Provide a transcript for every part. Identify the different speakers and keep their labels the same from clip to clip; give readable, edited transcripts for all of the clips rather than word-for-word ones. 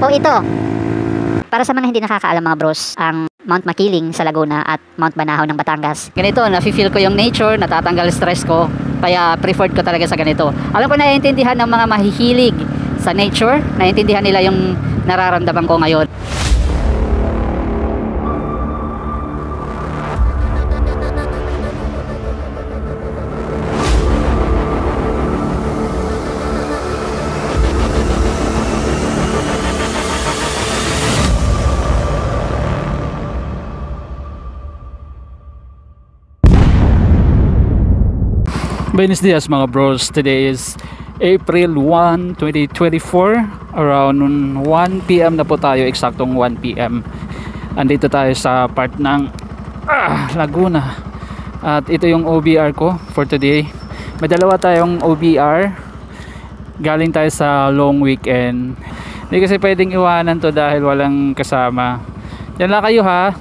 Speaker 1: O ito, para sa mga hindi nakakaalam mga bros, ang Mount Makiling sa Laguna at Mount Banahaw ng Batangas. Ganito, nafe-feel ko yung nature, natatanggal stress ko, kaya preferred ko talaga sa ganito. Alam ko naiintindihan ng mga mahihilig sa nature, naiintindihan nila yung nararamdaman ko ngayon.
Speaker 2: Buenos dias mga bros, today is April 1, 2024. Around 1 PM na po tayo, eksaktong 1 PM. Andito tayo sa part ng Laguna. At ito yung OBR ko for today. May dalawa tayong OBR. Galing tayo sa long weekend. Hindi kasi pwedeng iwanan to dahil walang kasama. Yan lang kayo ha.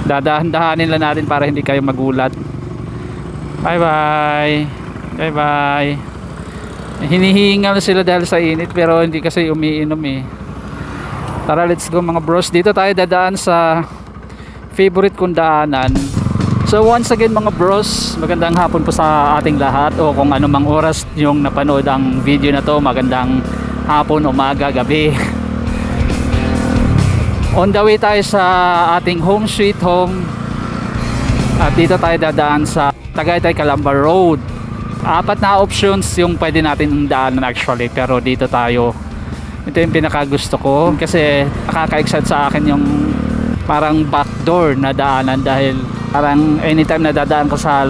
Speaker 2: Dadahan-dahanin lang natin para hindi kayo magulat. Bye bye. Bye bye. Hinihingal sila dahil sa init pero hindi kasi umiinom eh. Tara, let's go mga bros. Dito tayo dadaan sa favorite kong daanan. So once again mga bros, magandang hapon po sa ating lahat, o kung anumang oras yung napanood ang video na to, magandang hapon, umaga, gabi. On the way tayo sa ating home sweet home. At dito tayo dadaan sa Tagaytay Calamba Road. 4 na options yung pwede natin daanan actually, pero dito tayo. Ito yung pinakagusto ko kasi nakaka-excite sa akin yung parang backdoor na daanan, dahil parang anytime na dadaan ko sa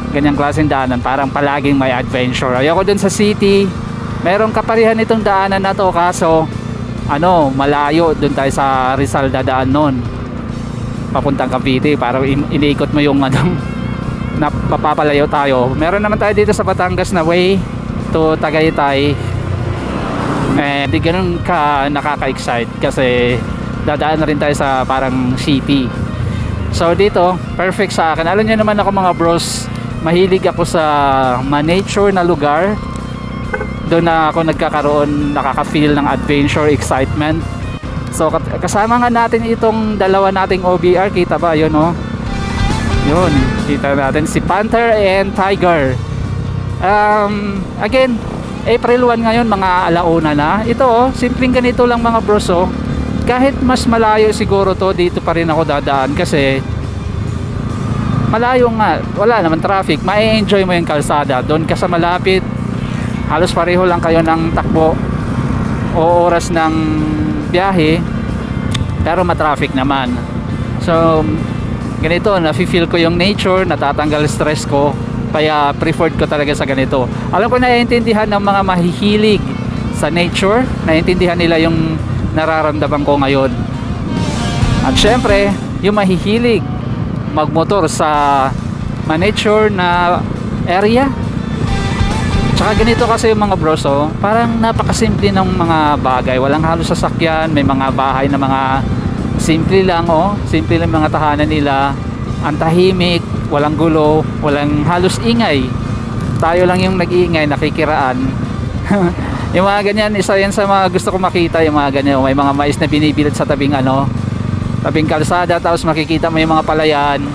Speaker 2: ganyang klaseng daanan, parang palaging may adventure. Ayoko dun sa city. Merong kaparihan itong daanan na to, kaso malayo. Dun tayo sa Rizal dadaan nun papuntang Cavite, para iniikot mo yung na mapapalayo tayo. Meron naman tayo dito sa Batangas na way to Tagaytay, di ganun ka nakaka-excite kasi dadaan na rin tayo sa parang city. So dito perfect sa akin. Alam niyo naman ako mga bros, mahilig ako sa nature na lugar. Doon na ako nagkakaroon, nakaka-feel ng adventure, excitement. So kasama nga natin itong dalawa nating OBR, kita ba yun yun, kita natin si Panther and Tiger. Again, April 1 ngayon, mga alauna na. Ito simpleng ganito lang mga bros. Kahit mas malayo siguro to, dito pa rin ako dadaan kasi malayo nga, wala naman traffic, ma-enjoy mo yung kalsada. Doon ka sa malapit, halos pareho lang kayo ng takbo o oras ng biyahe, pero ma-traffic naman. So ganito, nafe-feel ko yung nature, natatanggal stress ko, kaya preferred ko talaga sa ganito. Alam ko naiintindihan ng mga mahihilig sa nature, naiintindihan nila yung nararamdaman ko ngayon. At syempre, yung mahihilig magmotor sa nature na area. Tsaka ganito kasi yung mga bros, parang napakasimple ng mga bagay. Walang halos sasakyan, may mga bahay na mga simple lang, simple lang mga tahanan nila. Ang tahimik, walang gulo, walang halos ingay. Tayo lang yung nag-iingay, nakikiraan. Yung mga ganyan, isa yan sa mga gusto ko makita, yung mga ganyan. May mga mais na binibilad sa tabing tabing kalsada, tapos makikita mo yung mga palayan.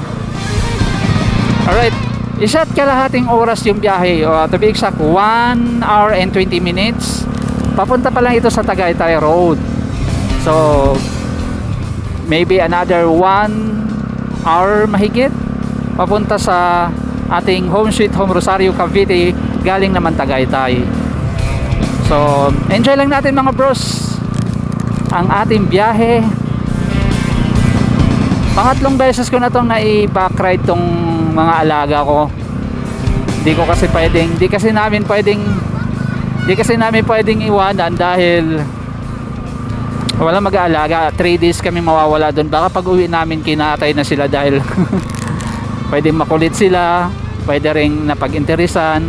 Speaker 2: Alright, isa't kalahating oras yung biyahe, to be exact 1 hour and 20 minutes. Papunta pa lang ito sa Tagaytay Road. So maybe another 1 hour mahigit papunta sa ating home sweet home Rosario, Cavite, galing naman Tagaytay. So enjoy lang natin mga bros ang ating biyahe. Pangatlong beses ko na itong nai-backride tong mga alaga ko. Di kasi namin pwedeng iwanan dahil wala mag-aalaga. 3 days kami mawawala doon. Baka pag uwi namin kinatay na sila dahil pwedeng makulit sila, pwede ring napag-interesan,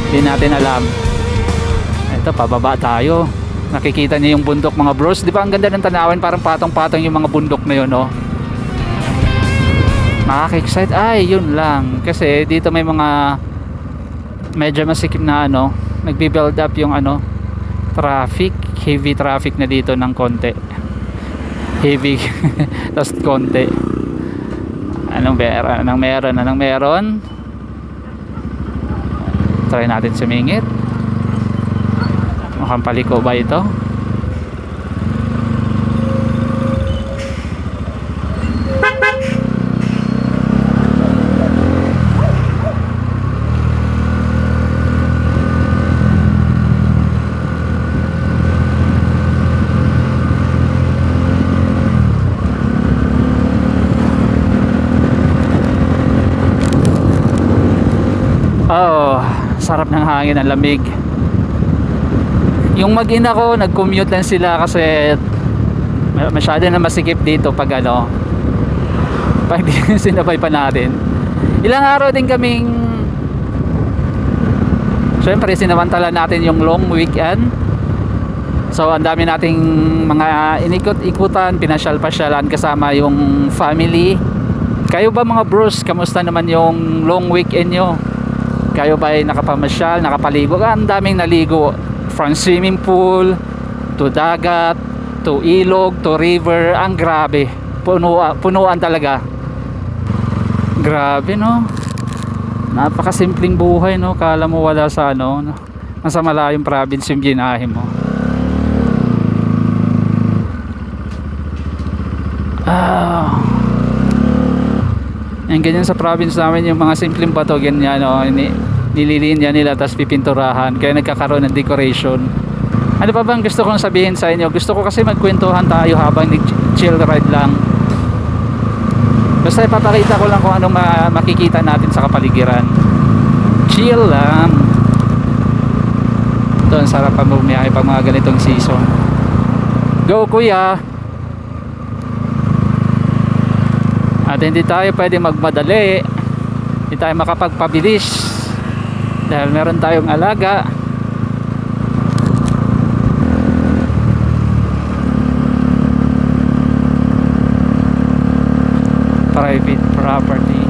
Speaker 2: hindi natin alam. Ito, pababa tayo. Nakikita niyo yung bundok mga bros. Di ba ang ganda ng tanawin? Parang patong-patong yung mga bundok na yun, nakaka-excite. Ay, yun lang. Kasi dito may mga medyo masikip na nagbi-build up yung traffic, heavy traffic na dito ng konti, heavy tas konti. Anong meron? Try natin sumingit. Mukhang paliko ba ito? Oh, sarap ng hangin, ang lamig. Yung mag-ina ko, nag-commute lang sila kasi masyado na masikip dito pag pag sinabay pa natin. Ilang araw din kaming, syempre sinamantala natin yung long weekend. So ang dami nating mga inikot-ikutan, pinasyal-pasyalan kasama yung family. Kayo ba mga bros, kamusta naman yung long weekend nyo? Kayo ba ay nakapamasyal, nakapaligo? Ang daming naligo, from swimming pool to dagat to ilog to river. Ang grabe, punuan talaga. Grabe, no? Napakasimpleng buhay, no? Kala mo wala sa nasa malayong province yung ginahe mo. Yung ganyan sa province namin, yung mga simpleng bato, ganyan, nililinya nila tapos pipinturahan, kaya nagkakaroon ng decoration. Ano pa bang gusto kong sabihin sa inyo? Gusto ko kasi magkwentuhan tayo habang chill ride lang. Basta ipapakita ko lang kung anong makikita natin sa kapaligiran. Chill lang. Ito, ang sarap pa bumiyahe pag mga ganitong season. Go kuya! At hindi tayo pwede magmadali, hindi tayo makapagpabilis dahil meron tayong alaga. Private property.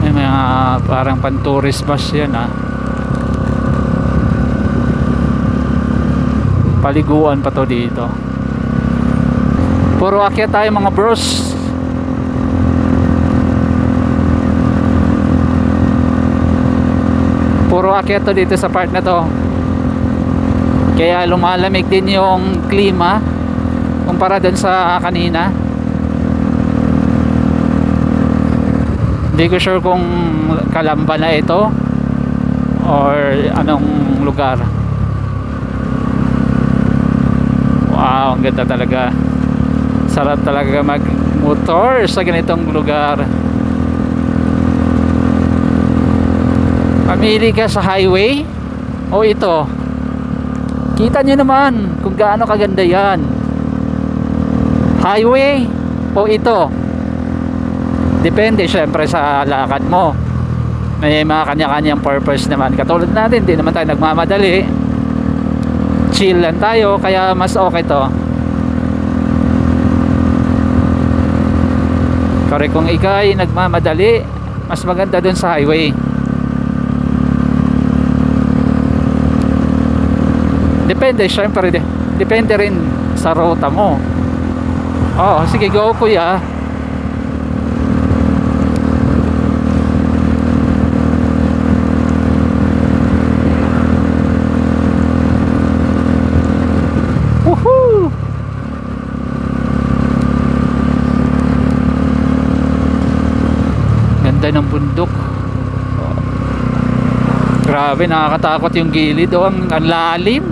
Speaker 2: May mga parang pan-tourist bus yan, paliguan pa to dito. Puro akyat tayo mga bros. Puro akyat to dito sa part na to. Kaya lumalamig din yung klima kumpara dun sa kanina. Hindi ko sure kung Calamba na ito or anong lugar. Wow, ang ganda talaga. Sarap talaga mag-motor sa ganitong lugar. Pamili ka sa highway o ito. Kita nyo naman kung gaano kaganda yan. Highway o ito. Depende syempre sa lakad mo. May mga kanya-kanyang purpose naman. Katulad natin, di naman tayo nagmamadali. Chill lang tayo, kaya mas okay to. Kaya kung ikay nagmamadali, mas maganda dun sa highway. Depende, syempre depende rin sa ruta mo. Oh, sige, go kuya. Woohoo! Ganda ng bundok. Grabe, nakakatakot yung gilid. Ang lalim.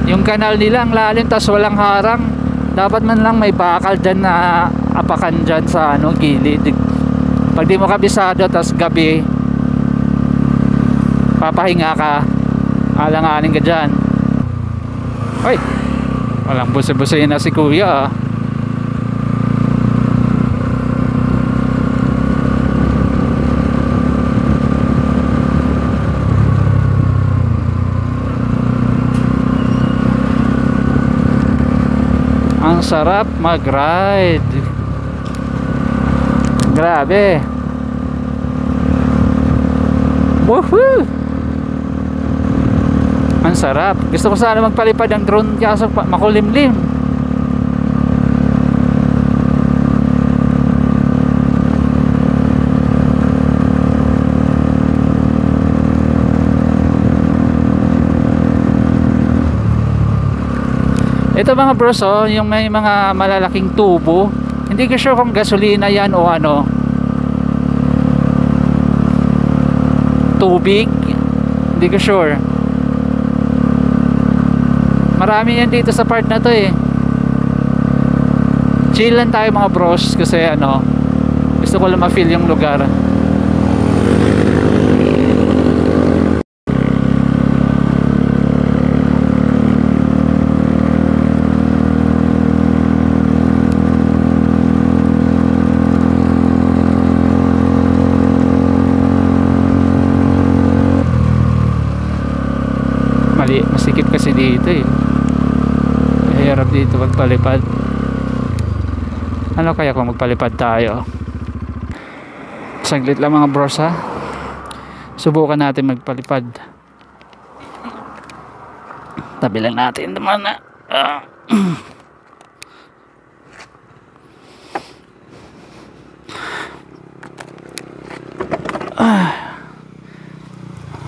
Speaker 2: Yung kanal nila ang lalim, tas walang harang. Dapat man lang may bakal dyan na apakan dyan sa gilid. Pag di mo kabisado, tas gabi papahinga ka, alanganin ka dyan. Ay, walang busi-busi na si kuya. Ang sarap mag-ride. Grabe. Woohoo! sarap. Gusto ko sana magpalipad ng drone kaso makulimlim. Ito mga bros, oh, yung may mga malalaking tubo. Hindi ko sure kung gasolina yan o ano. Tubig. Hindi ko sure. Marami yan dito sa part na to eh. Chill lang tayo mga bros kasi ano, gusto ko lang ma-feel yung lugar. Masikip kasi dito eh. Hirap dito magpalipad. Ano kaya kung magpalipad tayo? Saglit lang mga bros ha. Subukan natin magpalipad. Tabi lang natin naman na.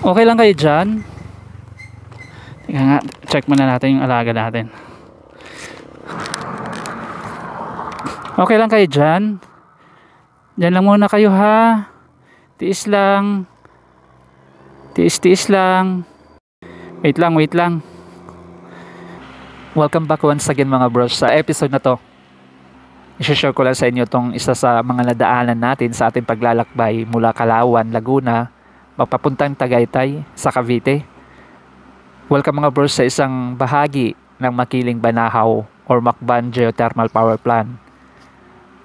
Speaker 2: Okay lang kayo dyan? Teka nga, check muna natin yung alaga natin. Okay lang kayo dyan? Dyan lang muna kayo ha. Tiis lang. Tiis lang. Wait lang. Welcome back once again mga bros. Sa episode na to, i-share ko lang sa inyo tong isa sa mga nadaanan natin sa ating paglalakbay mula Calauan, Laguna, papuntang Tagaytay sa Cavite. Welcome mga bros sa isang bahagi ng Makiling Banahaw or Macban Geothermal Power Plant.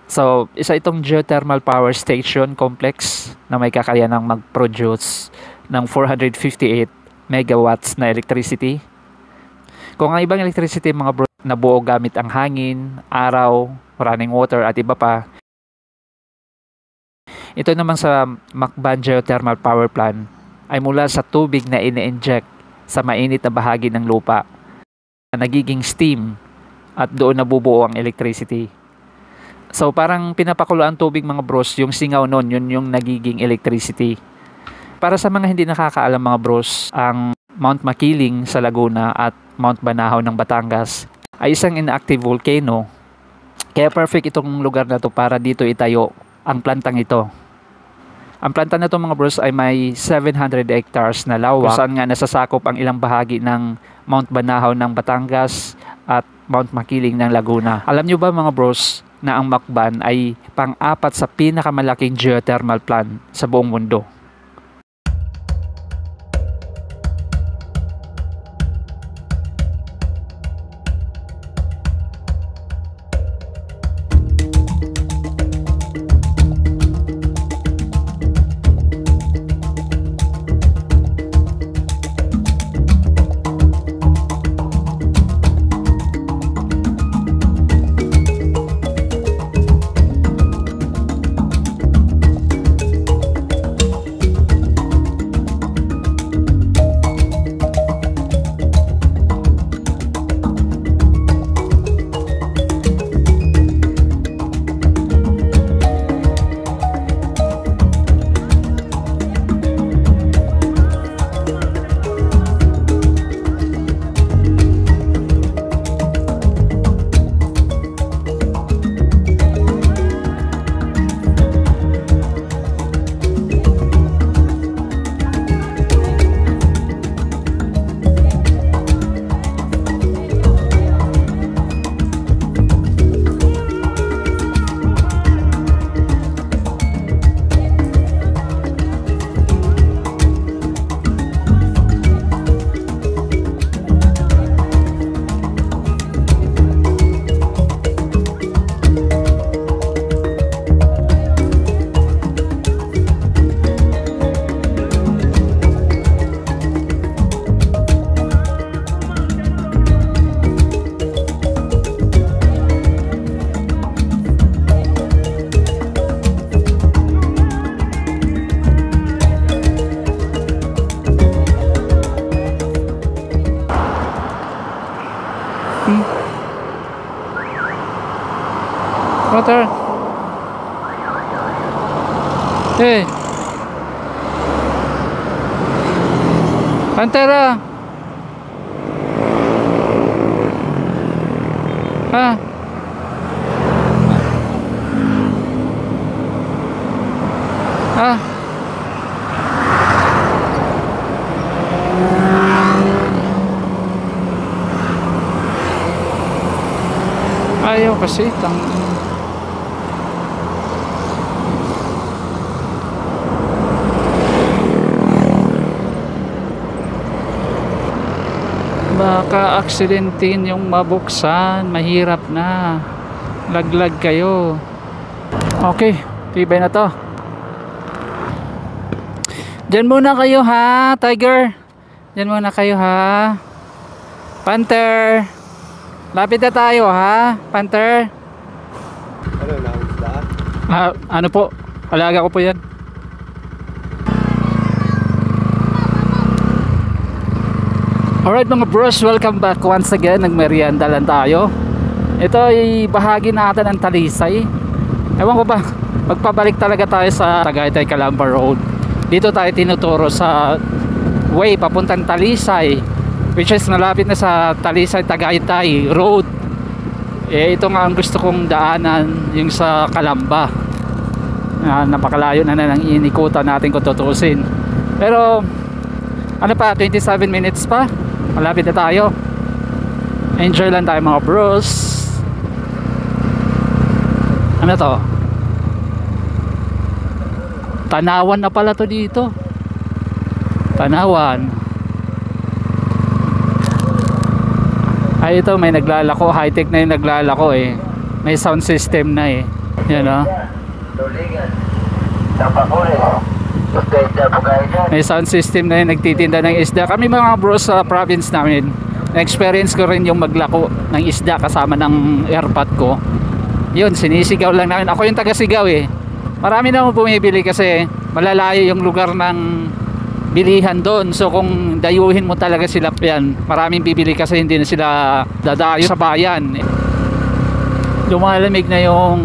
Speaker 2: So, isa itong geothermal power station complex na may kakayanang mag-produce ng 458 megawatts na electricity. Kung ang ibang electricity mga bros nabuo gamit ang hangin, araw, running water at iba pa, ito naman sa Macban Geothermal Power Plant ay mula sa tubig na ine-inject sa mainit na bahagi ng lupa na nagiging steam at doon nabubuo ang electricity. So parang pinapakulo ang tubig mga bros, yung singaw nun, yun yung nagiging electricity. Para sa mga hindi nakakaalam mga bros, ang Mount Makiling sa Laguna at Mount Banahaw ng Batangas ay isang inactive volcano. Kaya perfect itong lugar na to para dito itayo ang plantang ito. Ang planta na ito mga bros ay may 700 hectares na lawak kung saan nga nasasakop ang ilang bahagi ng Mount Banahaw ng Batangas at Mount Makiling ng Laguna. Alam nyo ba mga bros na ang Macban ay pang-apat sa pinakamalaking geothermal plant sa buong mundo? Water. Hey. Pantera. Ah. Ah. Ayaw kasi baka aksidente yung mabuksan, mahirap na, laglag kayo. Okay, tibay na to. Diyan muna kayo ha, Tiger. Diyan muna kayo ha. Panther, lapit na tayo ha, Panther.
Speaker 3: Ano, nausda?
Speaker 2: Ano po, alaga ko po yan. Alright mga bros, welcome back once again. Nagmerienda lang tayo. Ito ay bahagi natin ng Talisay. Ewan ko ba, magpabalik talaga tayo sa Tagaytay Calamba Road. Dito tayo tinuturo sa way papuntang Talisay, which is malapit na sa Talisay Tagaytay Road. Ito nga ang gusto kong daanan, yung sa Calamba. Napakalayo na ng inikutan natin kung tutusin. Pero ano pa, 27 minutes pa, malapit na tayo. Enjoy lang tayo mga bros. Ano to? Tanawan na pala to dito. Tanawan. Ay ito, may naglalako. High tech na yung naglalako eh. May sound system na eh. Yan o. May sound system na yung nagtitinda ng isda. Kami mga bros sa province namin, na-experience ko rin yung maglako ng isda kasama ng airpot ko. Yun, sinisigaw lang namin. Ako yung taga-sigaw eh. Marami na bumibili kasi malalayo yung lugar ng bilihan doon. So kung dayuhin mo talaga sila yan, maraming bibili kasi hindi na sila dadayo sa bayan. Lumalamig na yung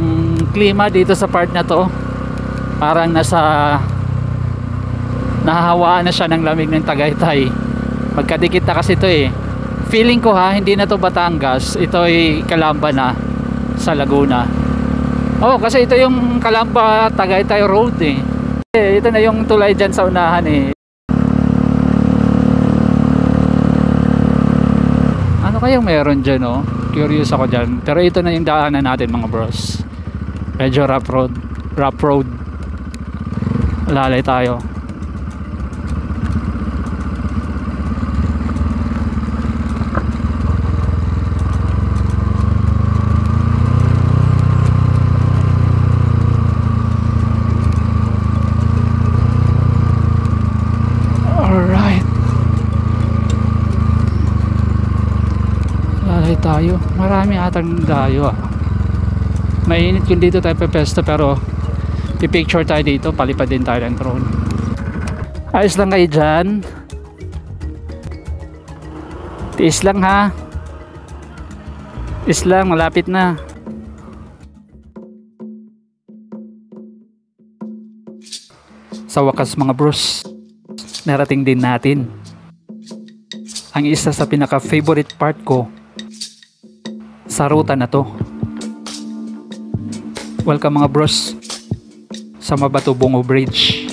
Speaker 2: klima dito sa part na to. Parang nahahawaan na siya ng lamig ng Tagaytay. Magkadikit na kasi ito eh. Feeling ko ha, hindi na to Batangas, ito ay Calamba na sa Laguna. Oh, kasi ito yung Calamba Tagaytay Road eh. Ito na yung tulay dyan sa unahan eh. Ano kayang meron dyan oh? Curious ako dyan. Pero ito na yung daanan natin mga bros. Medyo rough road. Lalay tayo. Tayo, marami atang dayo ah. Mainit yun dito tayo pepesto, pero pipicture tayo dito, palipad din tayo ng drone. Ayos lang kayo dyan, tiis lang ha, tiis lang, malapit na. Sa wakas mga bros, narating din natin ang isa sa pinaka favorite part ko sa ruta na to. Welcome mga bros sa Mabatubongo Bridge.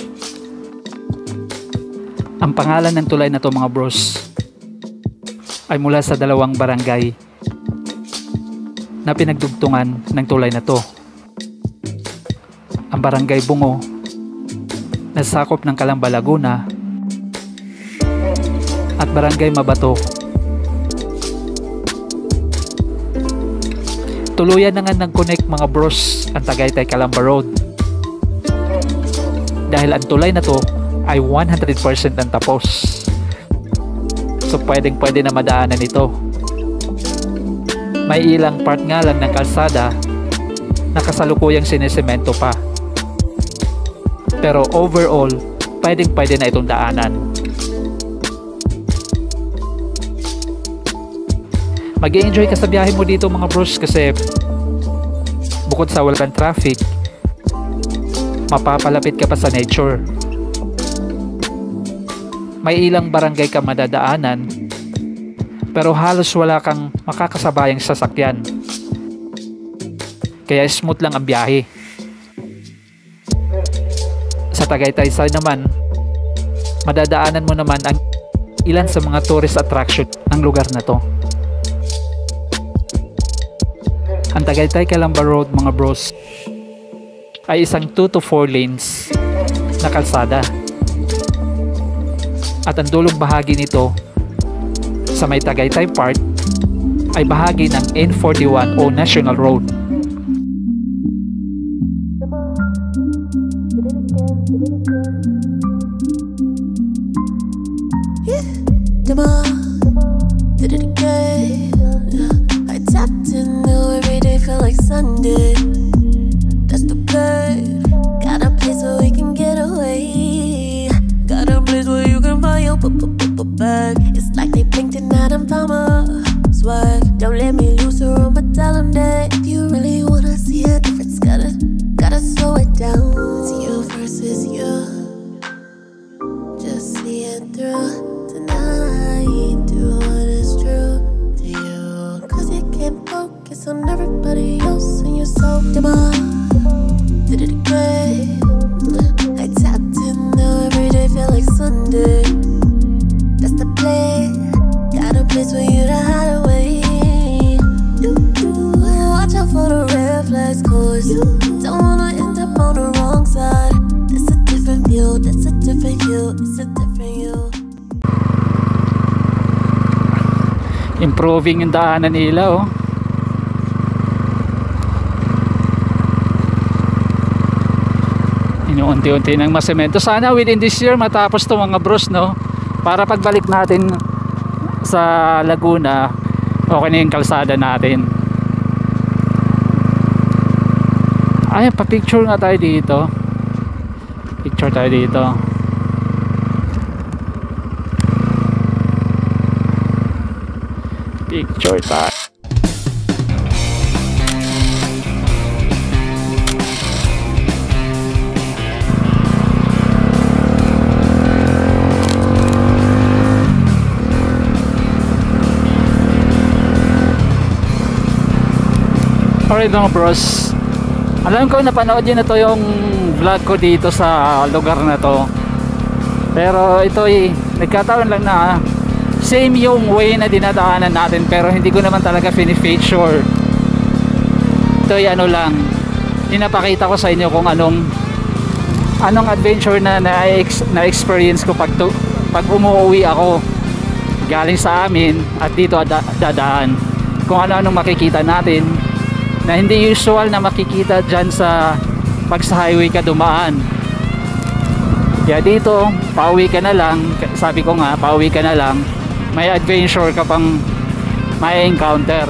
Speaker 2: Ang pangalan ng tulay na to mga bros ay mula sa dalawang barangay na pinagdugtungan ng tulay na to. Ang Barangay Bungo na sakop ng Calamba, Laguna, at Barangay Mabato. Tuluyan na nga nag-connect mga bros ang Tagaytay Calamba Road. Dahil ang tulay na to ay 100% ang tapos. So pwede na madaanan ito. May ilang part nga lang ng kalsada na kasalukuyang sinesemento pa. Pero overall, pwede na itong daanan. Mag-enjoy ka sa biyahe mo dito mga bros, kasi bukod sa walang traffic, mapapalapit ka pa sa nature. May ilang barangay ka madadaanan, pero halos wala kang makakasabayang sasakyan. Kaya smooth lang ang biyahe. Sa Tagaytay side naman, madadaanan mo naman ang ilan sa mga tourist attraction ng lugar na to. Ang Tagaytay Calamba Road mga bros ay isang 2 to 4 lanes na kalsada. At ang dulong bahagi nito sa may Tagaytay Park ay bahagi ng N41 o National Road.
Speaker 4: Did it again. I tapped in now every day felt like Sunday. That's the plan. Got a place where we can get away. Got a place where you can buy your bag. It's like they blinked and I done found my swag. Don't let me lose the room, but tell them that if you really wanna see a difference, gotta slow it down. It's you versus you. Just see it through. Do what is true to you, 'cause you can't focus on everybody else and you're so did it again. I tapped in now every day feel like Sunday. That's the plan. Got a place for you to hide away. Watch out for the red flags, 'cause you don't wanna end up on the wrong side. That's a different view, that's a different you, it's a different you.
Speaker 2: Improving yung daanan nila, oh. Inuunti-unti ng masemento. Sana within this year matapos to mga bros, no? Para pagbalik natin sa Laguna, okay na yung kalsada natin. Ay, pa-picture nga tayo dito. Picture tayo dito. Picture tayo. Alright mga bros, alam ko napanood yun na to yung vlog ko dito sa lugar na to, pero ito ay nagkataon lang na same yung way na dinadaanan natin, pero hindi ko naman talaga fini-feature. Ito ay ano lang, inapakita ko sa inyo kung anong adventure na experience ko pag umuwi ako galing sa amin at dito dadaan. Kung ano-anong makikita natin na hindi usual na makikita dyan pag sa highway ka dumaan. Kaya dito, pauwi ka na lang, sabi ko nga, pauwi ka na lang, may adventure ka pang may encounter.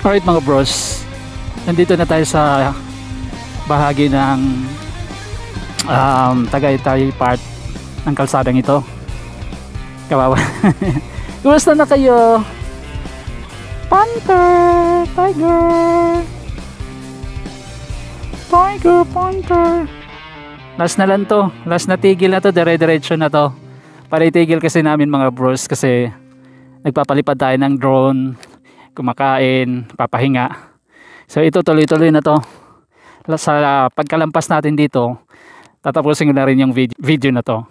Speaker 2: Alright mga bros, nandito na tayo sa bahagi ng Tagaytay part ng kalsadang ito. Kawawa. Kumusta na kayo? Panther! Tiger! Panther! Last na lang to. Last na tigil na to. Dire-diretso na to. Para itigil kasi namin mga bros kasi nagpapalipad tayo ng drone, kumakain, papahinga. So ito tuloy-tuloy na to. Sa pagkalampas natin dito, tatapusin ko na rin yung video na to.